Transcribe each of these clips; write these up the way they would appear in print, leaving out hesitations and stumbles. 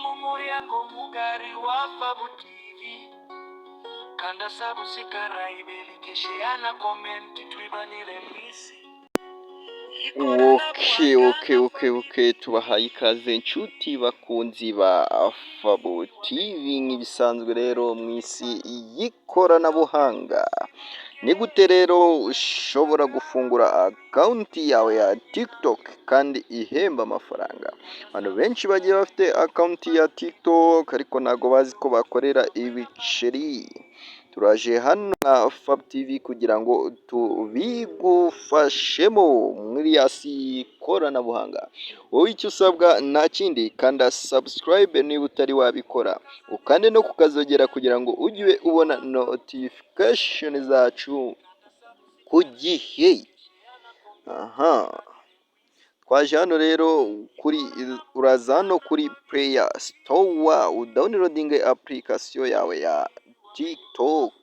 mu muryango mugari wa Fabu TV. Kanda subscribe, like na comment twibanire mwisi. Okay, tubahaye ikaze inshuti bakunzi ba Fabu TV nk'ibisanzwe rero mu isi y'ikoranabuhanga. Ni gute rero ushobora gufungura akawunti yawe ya TikTok kandi ihemba amafaranga? Abantu benshi bagiye bafite akawunti ya TikTok ariko ntago bazi ko bakorera ibiceri. Turaje hano na Fabu TV kugira ngo tubigufashemo muri yasi koranabuhanga. Wowe icyo usabwa nta kindi, kanda subscribe niba utari wabikora, ukande no kukazogera kugira ngo ujye ubona notification zacu ku gihe. Twaje hano rero uraza hano kuri Play Store udownloading application yawe ya TikTok.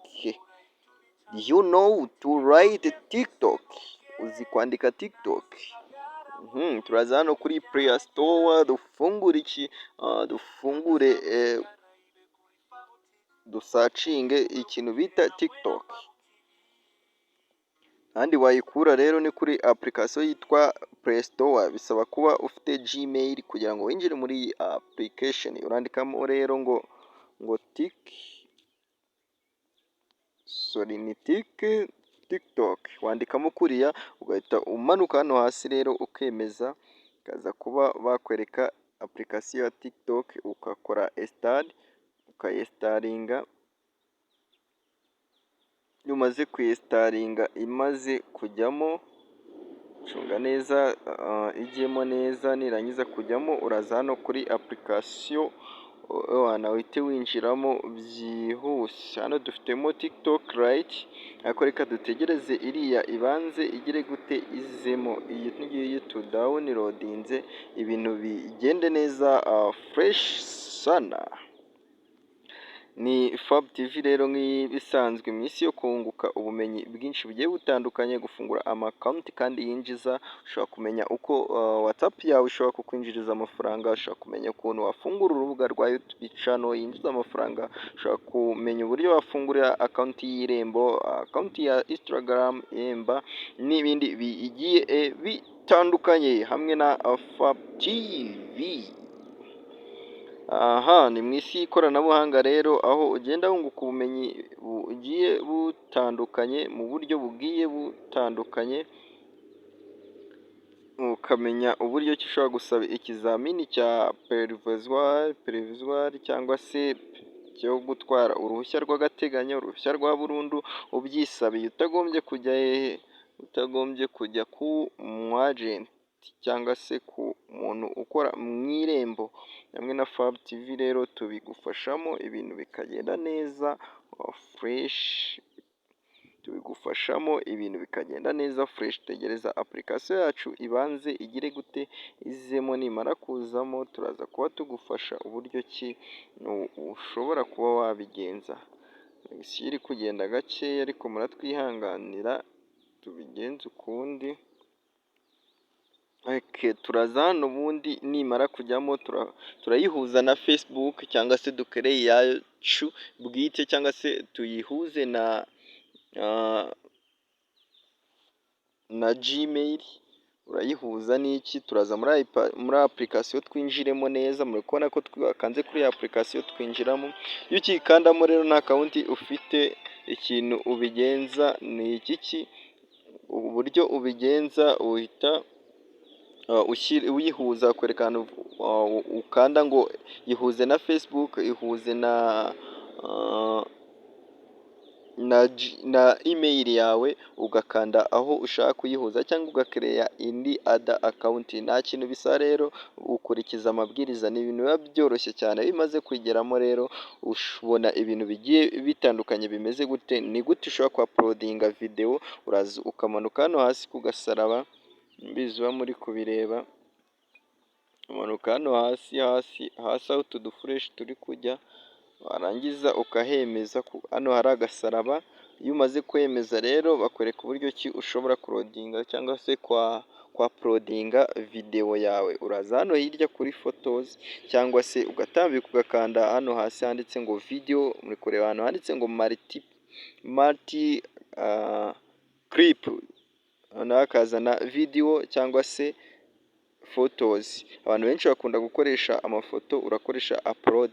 You know to write TikTok. Uzi kwandika TikTok. Turaza hano kuri Play Store dufungure dusacinge ikintu bita TikTok. Kandi wayikura rero ni kuri application yitwa Play Store. Bisaba kuba ufite Gmail kugira ngo winjire muri iyi application. Urandikamo rero ngo TikTok. Wandikamo kuriya ugahita umanuka hano hasi rero ukemeza, kaza kuba bakwereka application ya TikTok, ukakora install, ukayestaringa. Iyo umaze kuyestaringa imaze kujyamo, cunga neza igiyemo neza, nirangiza kujyamo uraza hano kuri application uhite winjiramo byihuse. Hano dufitemo TikTok Lite, ariko reka dutegereze iriya ibanze igire gute izemo. Iyi ngiyi tudownloadinze ibintu bigende neza fresh sana. Ni Fabu TV rero nk'ibisanzwe mu isi yo kunguka ubumenyi bwinshi bugiye butandukanye, gufungura amakonti kandi yinjiza. Ushobora kumenya uko WhatsApp yawe ishobora kukwinjiriza amafaranga, ushobora kumenya ukuntu wafungura urubuga rwa YouTube channel yinjiza amafaranga, ushobora kumenya uburyo wafungurira akawunti y'Irembo, akawunti ya Instagram ihemba, n'ibindi bigiye bitandukanye hamwe na Fabu TV. Ni mu isi y'ikoranabuhanga rero, aho ugenda wunguka ubumenyi bugiye butandukanye mu buryo bugiye butandukanye, ukamenya uburyo ki ushobora gusaba ikizamini cya perivizwari cyangwa se cyo gutwara uruhushya rw'agateganyo, uruhushya rwa burundu, ubyisabiye utagombye kujya utagombye kujya ku mu agent cyangwa se ku muntu ukora mu Irembo. Hamwe na Fabu TV rero tubigufashamo, ibintu bikagenda neza fresh. Tegereza application yacu ibanze igire gute izemo, nimara kuzamo turaza kuba tugufasha uburyo ki ushobora kuba wabigenza. Isi iri kugenda gakeya ariko muratwihanganira tubigenze ukundi. Turaza hano ubundi nimara kujyamo turayihuza na Facebook cyangwa se dukereye yacu bwite, cyangwa se tuyihuze na Gmail. Urayihuza n'iki? Turaza muri application twinjiremo neza. Muri kubona ko twakanze kuri application twinjiramo. Iyo ukikandamo rero nta akawunti ufite, ikintu ubigenza ni iki? Uburyo ubigenza uhita uyihuza, kwerekana ukanda ngo ihuze na Facebook, ihuze na email yawe, ugakanda aho ushaka kuyihuza cyangwa ugakereya indi account. Nta kintu bisa rero, ukurikiza amabwiriza. Ni ibintu biba byoroshye cyane. Bimaze kwigeramo rero ubona ibintu bigiye bitandukanye bimeze gute. Ni gute ushobora kuuploadinga video, uraza ukamanuka hano hasi ku gasaraba, mbizi uba muri kubireba, umanuka hano hasi aho utudufureshi turi kujya, warangiza ukahemeza. Hano hari agasaraba. Iyo umaze kwemeza rero bakwereka uburyo ki ushobora kurodinga cyangwa se kwapulodinga videwo yawe, uraza hano hirya kuri fotozi cyangwa se ugatambika ugakanda hano hasi handitse ngo video, muri kureba ahantu handitse ngo multi clip, hano hakazana video cyangwa se photos. Abantu benshi bakunda gukoresha amafoto, urakoresha upload.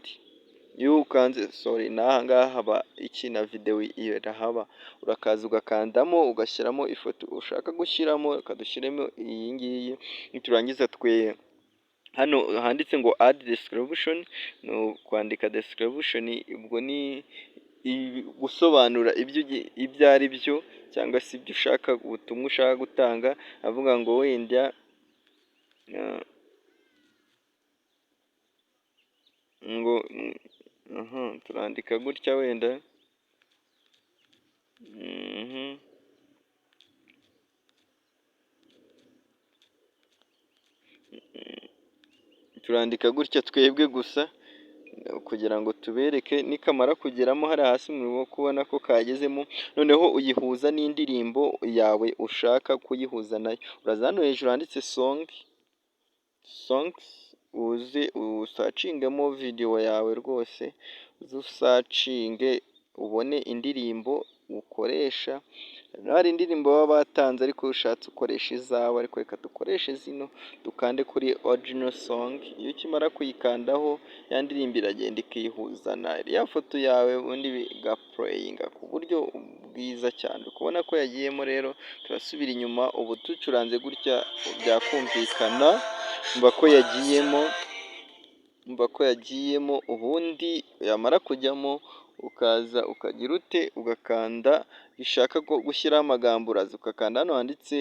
Iyo ukanze n'aha ngaha haba iki na video iyo irahaba, urakaza ugakandamo ugashyiramo ifoto ushaka gushyiramo, ukadushyiremo iyi ngiyi, niturangiza hano handitse ngo add description, no kwandika description, ubwo ni gusobanura ibyo ari byo cyangwa se ibyo ushaka, ubutumwa ushaka gutanga, avuga ngo wenda ngo turandika gutya wenda turandika gutya twebwe gusa kugira ngo tubereke, nikamara kugeramo hari hasi murimo kubona ko kagezemo, noneho uyihuza n'indirimbo yawe ushaka kuyihuza nayo. Uraza hano hejuru handitse songs, uze usacingemo video yawe rwose, uze usacinge ubone indirimbo ukoresha. Hari indirimbo baba batanze ariko ushatse ukoresha izawe, ariko reka dukoreshe zino, dukande kuri original song. Iyo ukimara kuyikandaho ya ndirimbo iragenda ikihuza na ya foto yawe, ubundi bigapureyinga ku buryo bwiza cyane. Kubona ko yagiyemo rero, turasubira inyuma, ubu ducuranze gutya byakumvikana, mva ko yagiyemo, ubundi yamara kujyamo ukaza ukagira ute, ugakanda bishaka gushyiraho amagambo, uraza ukakanda hano handitse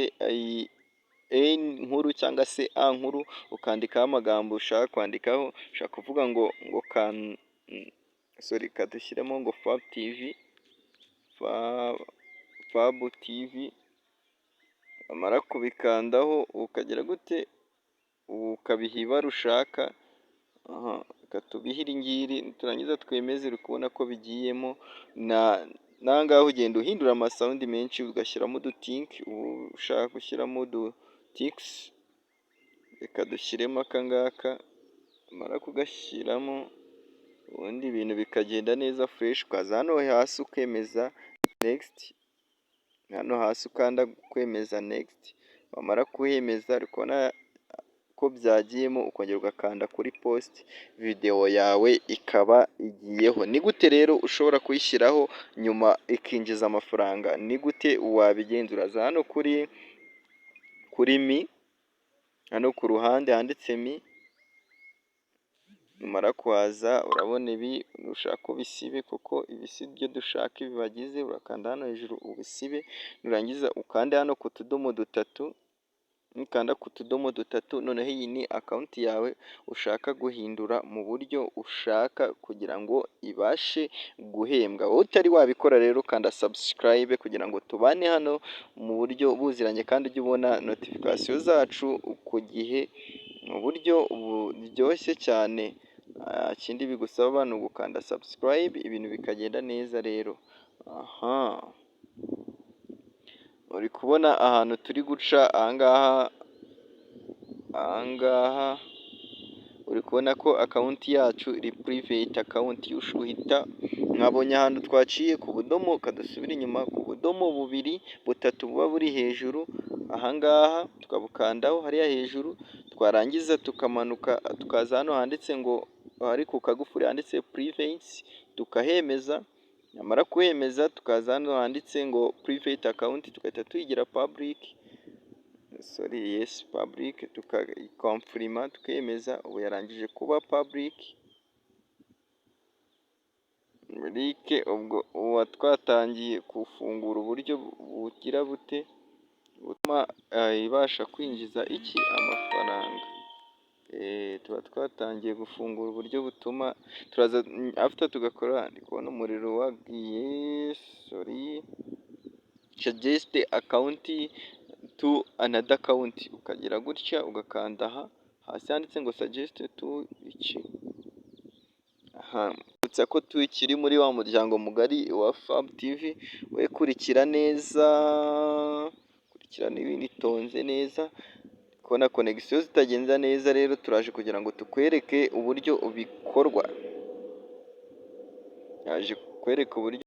E nkuru cyangwa se A nkuru, ukandikaho amagambo ushaka kwandikaho, ushaka kuvuga ngo kadushyiremo ngo Fab TV, amara kubikandaho ukagira gute, ukabiha ibara ushaka, tubihe iri ngiri, turangiza twemeze. Uri kubona ko bigiyemo, n'aha ngaha ugenda uhindura amasawundi menshi, ugashyiramo udutinki, ushaka gushyiramo udutikisi, reka dushyiremo aka ngaka, umara kugashyiramo ubundi ibintu bikagenda neza fureshi. Ukaza hano hasi ukemeza next, hano hasi ukanda kwemeza next, wamara kuhemeza uri kubona ko byagiyemo, ukongera ugakanda kuri post, video yawe ikaba igiyeho. Ni gute rero ushobora kuyishyiraho nyuma ikinjiza amafaranga? Ni gute wabigenza? Uraza hano kuri mi, hano ku ruhande handitse mi, numara kuhaza urabona ibi, ushaka ubisibe kuko ibi si byo dushaka, ibi bagize, urakanda hano hejuru ubisibe, nurangiza ukande hano ku tudomo dutatu, nukanda ku tudomo dutatu, noneho iyi ni akawunti yawe ushaka guhindura mu buryo ushaka kugira ngo ibashe guhembwa. Wowe utari wabikora rero, kanda subscribe kugira ngo tubane hano mu buryo buziranye, kandi ujye ubona notification zacu ku gihe mu buryo buryoshye cyane. Ikindi bigusaba ni ugukanda subscribe, ibintu bikagenda neza rero. Uri kubona ahantu turi guca ahangaha, uri kubona ko akawunti yacu iri private account. Uhita mwabonye ahantu twaciye ku budomo, kadusubira inyuma ku budomo butatu buba buri hejuru ahangaha, tukabukandaho hariya hejuru, twarangiza tukamanuka tukaza hano handitse ngo, hari ku kagufuri handitse private, tukahemeza. Nyamara kuhemeza tukaza hano handitse ngo private account, tugahita tuyigira public, public, tukayikonfirima tukemeza. Ubu yarangije kuba public. Ubwo ubu twatangiye gufungura uburyo bugira bute, butuma ibasha kwinjiza amafaranga. Tuba twatangiye gufungura uburyo butuma turaza after tugakora, ndi kubona umuriro wagiye, suggest account to another account, ukagira gutya ugakanda aha hasi handitse ngo suggest to iki. Uretse ko tukiri muri wa muryango mugari wa Fab TV, we kurikira neza, kurikirana ibintu itonze neza, kubona konegisiyo zitagenza neza, rero turaje kugira ngo tukwereke uburyo bikorwa, yaje kukwereka uburyo